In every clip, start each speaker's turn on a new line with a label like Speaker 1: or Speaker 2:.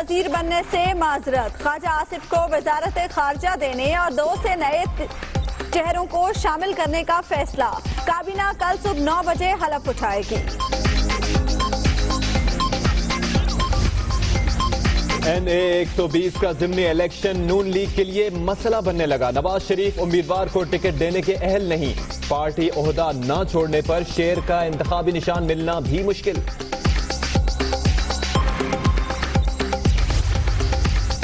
Speaker 1: وزیر بننے سے معذرت، خواجہ آصف کو وزارت خارجہ دینے اور 2 سے نئے چہروں کو شامل کرنے کا فیصلہ، کابینہ کل صبح 9 بجے حلف اٹھائے گی۔
Speaker 2: NA 120 کا ضمنی الیکشن نون لیگ کے لیے مسئلہ بننے لگا، نواز شریف امیدوار کو ٹکٹ دینے کے اہل نہیں، پارٹی عہدہ نہ چھوڑنے پر شیر کا انتخابی نشان ملنا بھی مشکل۔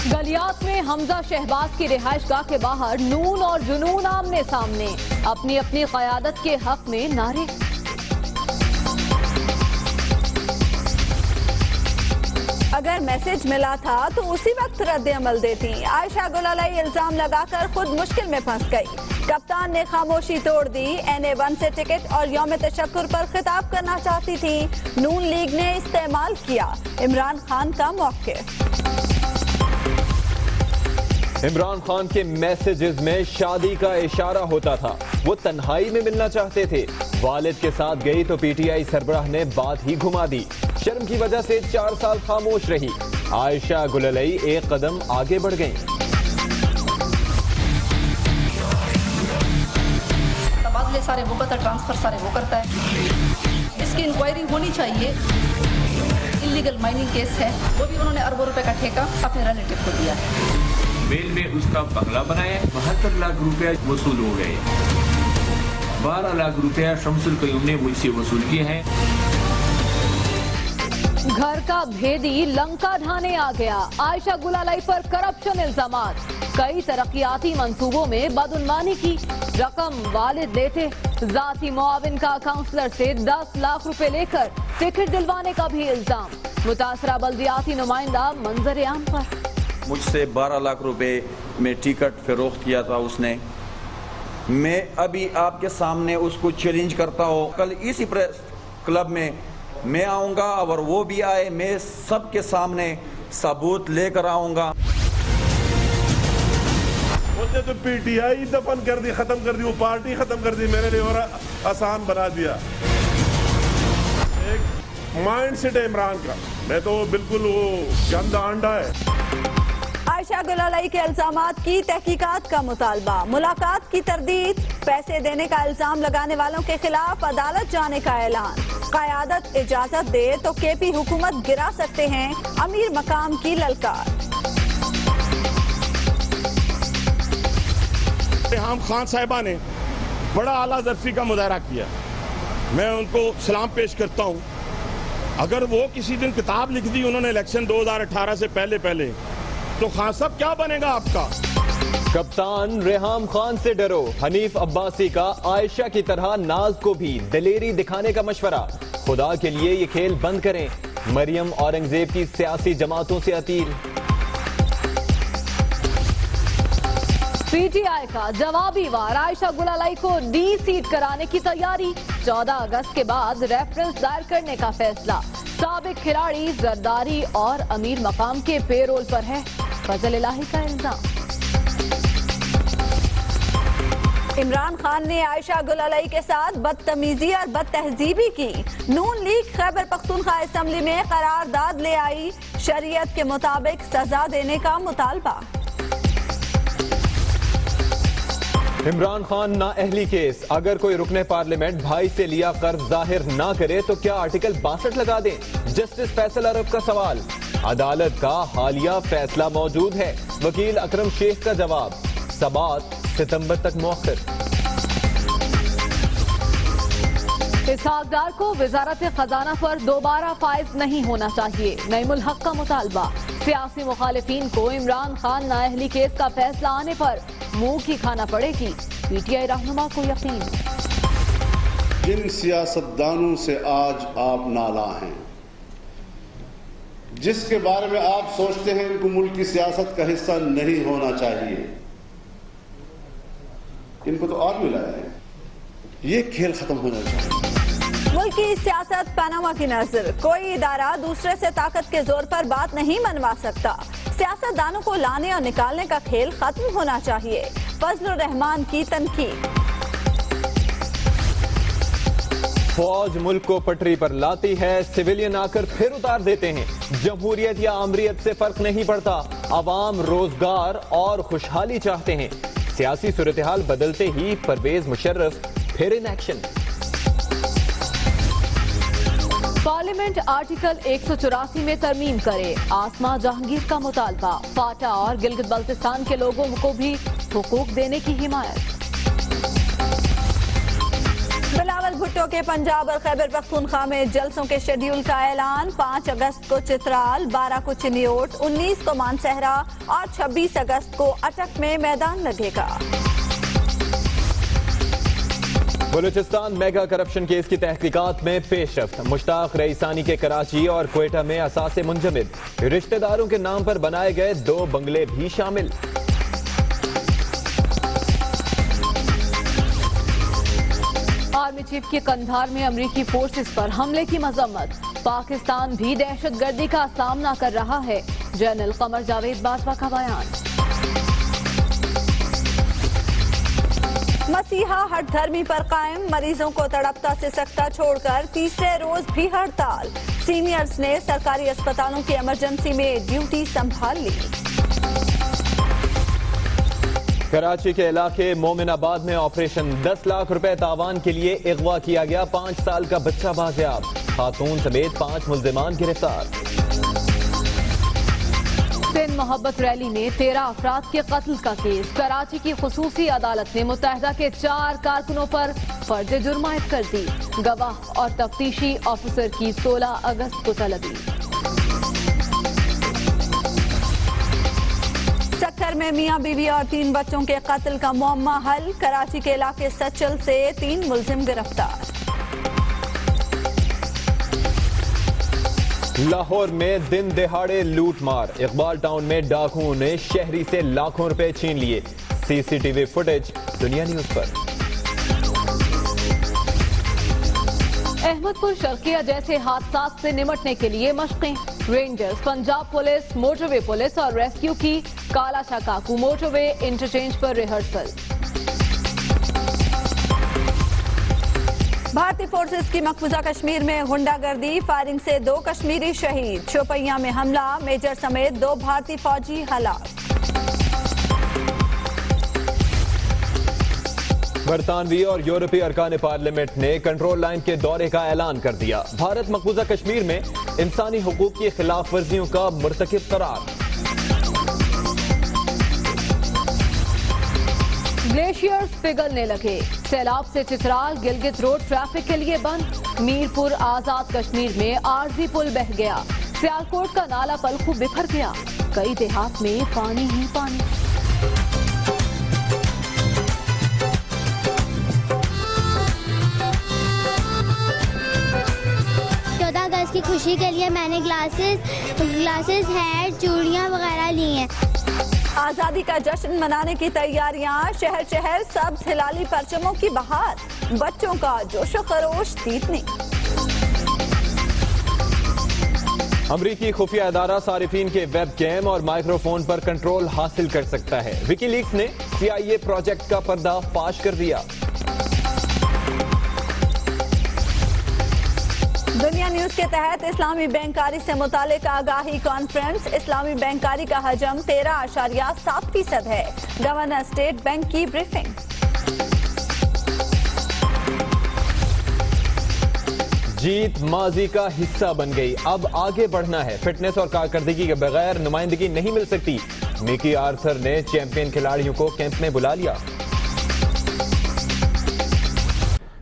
Speaker 3: گلیات میں حمزہ شہباز کی رہائش گاہ کے باہر نون اور جنون آمنے سامنے، اپنی اپنی قیادت کے حق میں نعرے۔
Speaker 1: اگر میسج ملا تھا تو اسی وقت رد عمل دیتی، عائشہ گل علیہ الزام لگا کر خود مشکل میں پھنس گئی، کپتان نے خاموشی توڑ دی، NA 1 سے ٹکٹ اور یوم تشکر پر خطاب کرنا چاہتی تھی، نون لیگ نے استعمال کیا عمران خان کا موقف۔
Speaker 2: عمران خان کے میسیجز میں شادی کا اشارہ ہوتا تھا، وہ تنہائی میں ملنا چاہتے تھے، والد کے ساتھ گئی تو PTI سربراہ نے بات ہی گھما دی، شرم کی وجہ سے 4 سال خاموش رہی، عائشہ گل علیہ ایک قدم آگے بڑھ گئیں۔
Speaker 4: تبادلے سارے وہ کرتا ہے، ٹرانسفر سارے وہ کرتا ہے، اس کی انکوائری ہونی چاہیے۔ انلیگل مائننگ کیس ہے، وہ بھی انہوں نے اربوں روپے کا ٹھیکہ اپنے ریلیٹو کو دیا ہے۔
Speaker 5: میل میں اس کا بنگلہ بنایا، 72 لاکھ روپے وصول ہو گئے، 12 لاکھ روپے شمس القیوم نے مجھ سے وصول کیے ہیں۔
Speaker 3: گھر کا بھیدی لنکا ڈھانے آ گیا، عائشہ گل علیہ پر کرپشن الزامات، کئی ترقیاتی منصوبوں میں بدعنوانی کی، رقم والد لیتے، ذاتی معاون کا کاؤنسلر سے 10 لاکھ روپے لے کر ٹکٹ دلوانے کا بھی الزام، متاثرہ بلدیاتی نمائندہ منظر عام پر۔
Speaker 6: مجھ سے 12 لاکھ روپے میں ٹکٹ فروخت کیا تھا اس نے، میں ابھی آپ کے سامنے اس کو چیلنج کرتا ہوں، کل اسی پریس کلب میں میں آؤں گا اور وہ بھی آئے، میں سب کے سامنے ثبوت لے کر آؤں گا۔
Speaker 7: اس نے تو PTI دفن کر دی، ختم کر دی، وہ پارٹی ختم کر دی، میرے لیے اور آسان بنا دیا۔ ایک مائنڈ سیٹ ہے عمران کا، میں تو بالکل وہ گندا انڈا ہے۔
Speaker 1: عائشہ گل علیہ کے الزامات کی تحقیقات کا مطالبہ، ملاقات کی تردید، پیسے دینے کا الزام لگانے والوں کے خلاف عدالت جانے کا اعلان، قیادت اجازت دے تو KP حکومت گرا سکتے ہیں، امیر مقام کی للکار۔
Speaker 7: ریحام خان صاحبہ نے بڑا اعلیٰ ظرفی کا مظاہرہ کیا، میں ان کو سلام پیش کرتا ہوں۔ اگر وہ کسی دن کتاب لکھ دی انہوں نے الیکشن 2018 سے پہلے تو خان صاحب کیا بنے گا آپ کا؟
Speaker 2: کپتان ریحام خان سے ڈرو، حنیف عباسی کا عائشہ کی طرح ناز کو بھی دلیری دکھانے کا مشورہ، خدا کے لیے یہ کھیل بند کریں، مریم اورنگزیب کی سیاسی جماعتوں سے اپیل۔
Speaker 3: PTI کا جوابی وار، عائشہ گل علیہ کو D سیٹ کرانے کی تیاری، 14 اگست کے بعد ریفرنس دائر کرنے کا فیصلہ، سابق کھلاڑی زرداری اور امیر مقام کے پے رول پر ہے، فضل الہی کا الزام۔
Speaker 1: عمران خان نے عائشہ گل علیہ کے ساتھ بدتمیزی اور بد تہذیبی کی، نون لیگ خیبر پختونخوا اسمبلی میں قرارداد لے آئی، شریعت کے مطابق سزا دینے کا مطالبہ۔
Speaker 2: عمران خان نااہلی کیس، اگر کوئی رکن پارلیمنٹ بھائی سے لیا قرض ظاہر نہ کرے تو کیا آرٹیکل 62 لگا دیں؟ جسٹس فیصل عرب کا سوال، عدالت کا حالیہ فیصلہ موجود ہے، وکیل اکرم شیخ کا جواب، سبات ستمبر تک مؤخر۔
Speaker 3: اسحاق ڈار کو وزارت خزانہ پر دوبارہ فائز نہیں ہونا چاہیے، نعیم الحق کا مطالبہ، سیاسی مخالفین کو عمران خان نااہلی کیس کا فیصلہ آنے پر منہ کی کھانا پڑے گی، PTI رہنما کو یقین۔
Speaker 8: جن سیاستدانوں سے آج آپ نالاں ہیں، جس کے بارے میں آپ سوچتے ہیں ان کو ملک کی سیاست کا حصہ نہیں ہونا چاہیے، ان کو تو اور ملایا ہے، یہ کھیل ختم ہونا چاہیے۔
Speaker 1: ملک کی سیاست پاناما کی نظر، کوئی ادارہ دوسرے سے طاقت کے زور پر بات نہیں منوا سکتا، سیاست دانوں کو لانے اور نکالنے کا کھیل ختم ہونا چاہیے، فضل الرحمان کی تنقید۔
Speaker 2: فوج ملک کو پٹری پر لاتی ہے، سویلین آ کر پھر اتار دیتے ہیں۔ جمہوریت یا آمریت سے فرق نہیں پڑتا، عوام روزگار اور خوشحالی چاہتے ہیں۔ سیاسی صورتحال بدلتے ہی پرویز مشرف پھر ان ایکشن۔
Speaker 3: پارلیمنٹ آرٹیکل 184 میں ترمیم کرے، آسما جہانگیر کا مطالبہ۔ فاٹا اور گلگت بلتستان کے لوگوں کو بھی حقوق دینے کی حمایت۔
Speaker 1: بلاول بھٹو کے پنجاب اور خیبر پختونخوا میں جلسوں کے شیڈیول کا اعلان۔ 5 اگست کو چترال، 12 کو چنیوٹ، 19 کو مانسہرہ اور 26 اگست کو اٹک میں میدان لگے گا۔
Speaker 2: بلوچستان میگا کرپشن کیس کی تحقیقات میں پیش رفت۔ مشتاق رئیسانی کے کراچی اور کوئٹہ میں اثاثے منجمد، رشتہ داروں کے نام پر بنائے گئے 2 بنگلے بھی شامل۔
Speaker 3: آرمی چیف کے قندھار میں امریکی فورسز پر حملے کی مذمت۔ پاکستان بھی دہشت گردی کا سامنا کر رہا ہے، جنرل قمر جاوید باجوہ کا بیان۔
Speaker 1: مسیحا ہٹ دھرمی پر قائم، مریضوں کو تڑپتا سے سکتا چھوڑ کر تیسرے روز بھی ہڑتال۔ سینئرز نے سرکاری اسپتالوں کی ایمرجنسی میں ڈیوٹی سنبھال لی۔
Speaker 2: کراچی کے علاقے مومن آباد میں آپریشن، 10 لاکھ روپے تاوان کے لیے اغوا کیا گیا، 5 سال کا بچہ بازیاب، خاتون سمیت 5 ملزمان گرفتار۔
Speaker 3: سندھ محبت ریلی میں 13 افراد کے قتل کا کیس، کراچی کی خصوصی عدالت نے متحدہ کے 4 کارکنوں پر فرض جرم عائد کر دی، گواہ اور تفتیشی آفیسر کی 16 اگست کو طلبی۔
Speaker 1: سکھر میں میاں بیوی اور 3 بچوں کے قتل کا معمہ حل، کراچی کے علاقے سچل سے 3 ملزم گرفتار۔
Speaker 2: لاہور میں دن دہاڑے لوٹ مار، اقبال ٹاؤن میں ڈاکوؤں نے شہری سے لاکھوں روپے چھین لیے، سی سی ٹی وی فوٹیج دنیا نیوز پر۔
Speaker 3: احمد پور شرقیہ جیسے حادثات سے نمٹنے کے لیے مشقیں، رینجرز، پنجاب پولیس، موٹر وے پولیس اور ریسکیو کی کالا شاہ کاکو موٹر وے انٹرچینج پر ریہرسل۔
Speaker 1: بھارتی فورسز کی مقبوضہ کشمیر میں غنڈہ گردی، فائرنگ سے 2 کشمیری شہید، شوپیاں میں حملہ، میجر سمیت 2 بھارتی فوجی ہلاک۔
Speaker 2: برطانوی اور یورپی ارکان پارلیمنٹ نے کنٹرول لائن کے دورے کا اعلان کر دیا، بھارت مقبوضہ کشمیر میں انسانی حقوق کی خلاف ورزیوں کا مرتکب قرار۔
Speaker 3: گلیشیئرز پگھلنے لگے، سیلاب سے چترال گلگت روڈ ٹریفک کے لیے بند، میرپور آزاد کشمیر میں عارضی پل بہہ گیا، سیالکوٹ کا نالا پلخو بکھر گیا، کئی دیہات میں پانی ہی پانی۔
Speaker 9: 14 اگست کی خوشی کے لیے میں نے گلاسز ہیڈ چوڑیاں وغیرہ لی ہیں۔
Speaker 1: آزادی کا جشن منانے کی تیاریاں، شہر شہر سبز ہلالی پرچموں کی بہار، بچوں کا جوش و خروش تیتنی۔
Speaker 2: امریکی خفیہ ادارہ صارفین کے ویب کیم اور مائکرو فون پر کنٹرول حاصل کر سکتا ہے، وکی لیکس نے CIA پروجیکٹ کا پردہ فاش کر دیا۔
Speaker 1: دنیا نیوز کے تحت اسلامی بینکاری سے متعلق آگاہی کانفرنس، اسلامی بینکاری کا حجم 13.7% ہے، گورنر اسٹیٹ بینک کی بریفنگ۔
Speaker 2: جیت ماضی کا حصہ بن گئی، اب آگے بڑھنا ہے، فٹنس اور کارکردگی کے بغیر نمائندگی نہیں مل سکتی، نکی آرتھر نے چیمپئن کھلاڑیوں کو کیمپ میں بلا لیا۔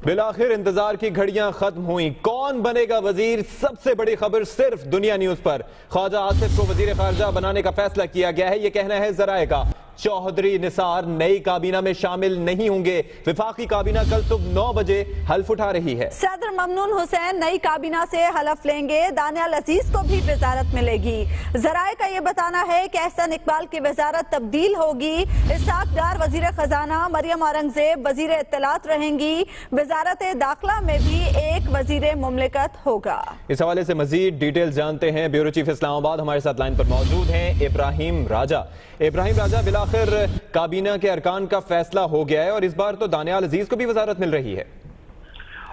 Speaker 2: بالآخر انتظار کی گھڑیاں ختم ہوئیں، کون بنے گا وزیر؟ سب سے بڑی خبر صرف دنیا نیوز پر، خواجہ آصف کو وزیر خارجہ بنانے کا فیصلہ کیا گیا ہے، یہ کہنا ہے ذرائع کا۔ چوہدری نثار نئی کابینہ میں شامل نہیں ہوں گے، وفاقی کابینہ کل صبح 9 بجے حلف اٹھا رہی ہے۔
Speaker 1: صدر ممنون حسین نئی کابینہ سے حلف لیں گے، دانیال عزیز کو بھی وزارت ملے گی۔ ذرائع کا یہ بتانا ہے کہ احسن اقبال کی وزارت تبدیل ہوگی، اسحاق ڈار وزیر خزانہ، مریم اورنگزیب وزیر اطلاعات رہیں گی، وزارت داخلہ میں بھی ایک وزیر مملکت ہوگا۔
Speaker 2: اس حوالے سے مزید ڈیٹیل جانتے ہیں، بیورو چیف اسلام آباد ہمارے ساتھ لائن پر موجود ہیں ابراہیم راجہ۔ ابراہیم راجہ، بالآخر کابینہ کے ارکان کا فیصلہ ہو گیا ہے اور اس بار تو دانیال عزیز کو بھی وزارت مل رہی ہے۔